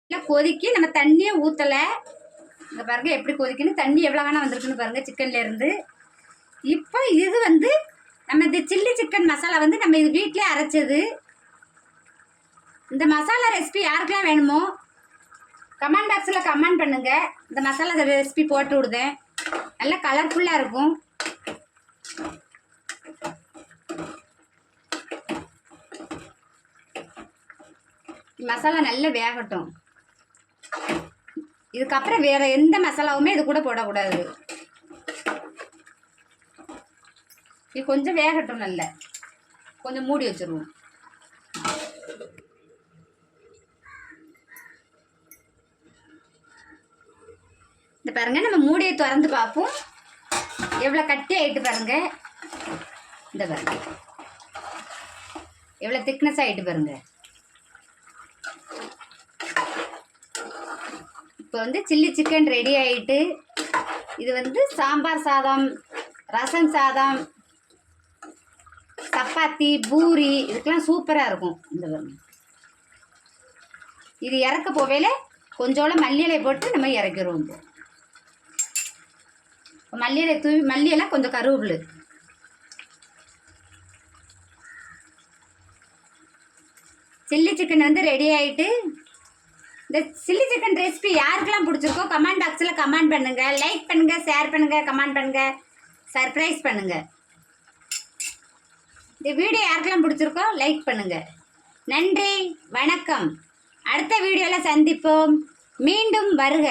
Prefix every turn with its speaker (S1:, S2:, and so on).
S1: இல்லை கொதிக்கி நம்ம தண்ணியே ஊற்றலை. இங்கே பாருங்கள் எப்படி கொதிக்குன்னு, தண்ணி எவ்வளோ வேணால் வந்திருக்குன்னு பாருங்கள் சிக்கன்லேருந்து. இப்போ இது வந்து நம்ம இந்த சில்லி சிக்கன் மசாலா வந்து நம்ம இது வீட்டிலே அரைச்சது. இந்த மசாலா ரெசிபி யாருக்கெல்லாம் வேணுமோ கமெண்ட் பாக்ஸில் கமெண்ட் பண்ணுங்கள். இந்த மசாலா ரெசிபி போட்டு விடுதேன், நல்லா கலர்ஃபுல்லாக இருக்கும். மசாலா நல்லா வேகட்டும். இதுக்கப்புறம் வேறு எந்த மசாலாவுமே இது கூட போடக்கூடாது. இது கொஞ்சம் வேகட்டும், நல்லா கொஞ்சம் மூடி வச்சுருவோம். இந்த பாருங்க, நம்ம மூடியை திறந்து பார்ப்போம் எவ்வளோ கட்டி ஆகிட்டு பாருங்க. இந்த பாருங்க எவ்வளோ திக்னஸ் ஆகிட்டு பாருங்க. இப்போ வந்து சில்லி சிக்கன் ரெடி ஆகிட்டு, இது வந்து சாம்பார் சாதம், ரசம் சாதம், சப்பாத்தி, பூரி இதுக்கெல்லாம் சூப்பராக இருக்கும். இந்த பாருங்க, இது இறக்க போவேல கொஞ்சோளம் மல்லியலை போட்டு நம்ம இறக்கிடுவோம். மல்லியலை தூவி, மல்லியெல்லாம் கொஞ்சம் கருவேப்பிலை. சில்லி சிக்கன் வந்து ரெடி ஆகிட்டு, இந்த சில்லி சிக்கன் ரெசிபி யாருக்கெல்லாம் பிடிச்சிருக்கோ கமெண்ட் பாக்ஸில் கமெண்ட் பண்ணுங்கள், லைக் பண்ணுங்கள், ஷேர் பண்ணுங்கள், கமெண்ட் பண்ணுங்கள், சர்ப்ரைஸ் பண்ணுங்கள். இந்த வீடியோ யாருக்கெல்லாம் பிடிச்சிருக்கோ லைக் பண்ணுங்கள். நன்றி, வணக்கம். அடுத்த வீடியோவில் சந்திப்போம். மீண்டும் வருக.